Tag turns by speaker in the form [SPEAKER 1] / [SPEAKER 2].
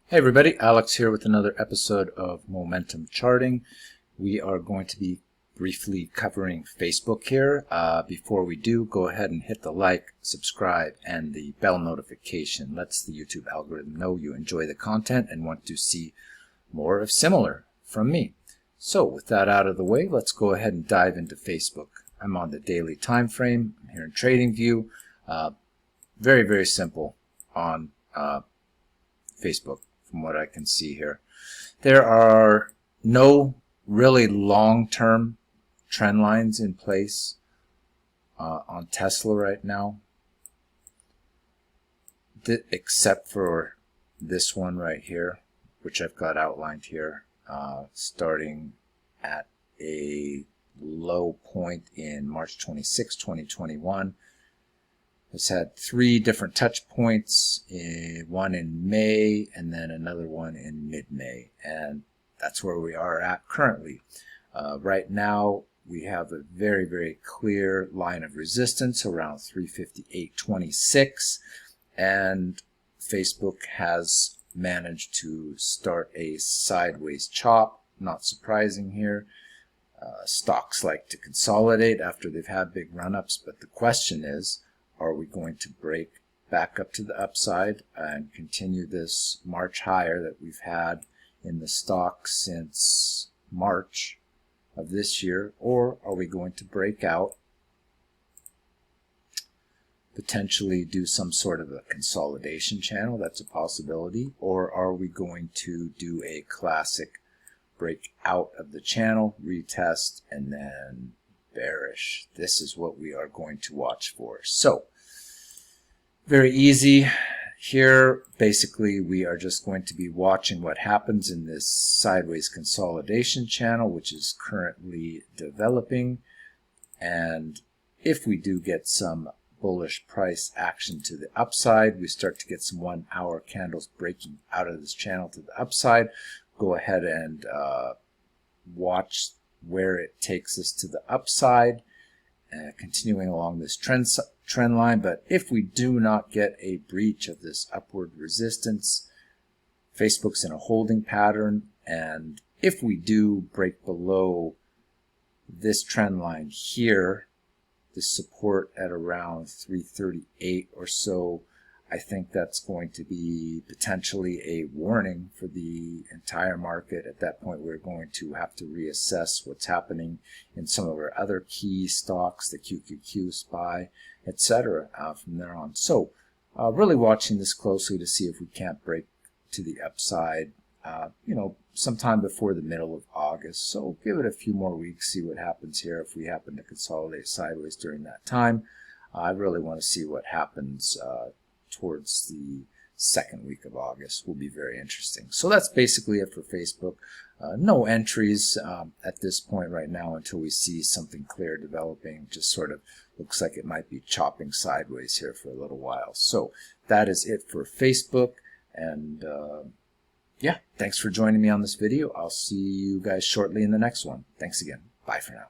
[SPEAKER 1] Hey everybody, Alex here with another episode of Momentum Charting. We are going to be briefly covering Facebook here. Before we do, go ahead and hit the like, subscribe, and the bell notification. Lets the YouTube algorithm know you enjoy the content and want to see more of similar from me. So with that out of the way, let's go ahead and dive into Facebook. I'm on the daily time frame. I'm here in TradingView. Very, very simple on Facebook. From what I can see here, there are no really long-term trend lines in place on Tesla right now, except for this one right here, which I've got outlined here, starting at a low point in March 26, 2021. It's had three different touch points, one in May and then another one in mid-May, and that's where we are at currently. Right now we have a very, very clear line of resistance around 358.26, and Facebook has managed to start a sideways chop. Not surprising here. Stocks like to consolidate after they've had big run-ups, but the question is, are we going to break back up to the upside and continue this march higher that we've had in the stock since March of this year, or are we going to break out, potentially do some sort of a consolidation channel? That's a possibility. Or are we going to do a classic break out of the channel, retest, and then bearish? This is what we are going to watch for. So very easy here. Basically, we are just going to be watching what happens in this sideways consolidation channel, which is currently developing. And if we do get some bullish price action to the upside, we start to get some 1 hour candles breaking out of this channel to the upside, go ahead and watch where it takes us to the upside, continuing along this trend line. But if we do not get a breach of this upward resistance, Facebook's in a holding pattern, and if we do break below this trend line here, the support at around 338 or so, I think that's going to be potentially a warning for the entire market. At that point, we're going to have to reassess what's happening in some of our other key stocks, the QQQ, SPY, etc. From there on. So really watching this closely to see if we can't break to the upside, sometime before the middle of August. So give it a few more weeks, see what happens here. If we happen to consolidate sideways during that time, I really want to see what happens towards the second week of August. Will be very interesting. So that's basically it for Facebook. No entries at this point right now until we see something clear developing. Just sort of looks like it might be chopping sideways here for a little while. So that is it for Facebook. And yeah, thanks for joining me on this video. I'll see you guys shortly in the next one. Thanks again. Bye for now.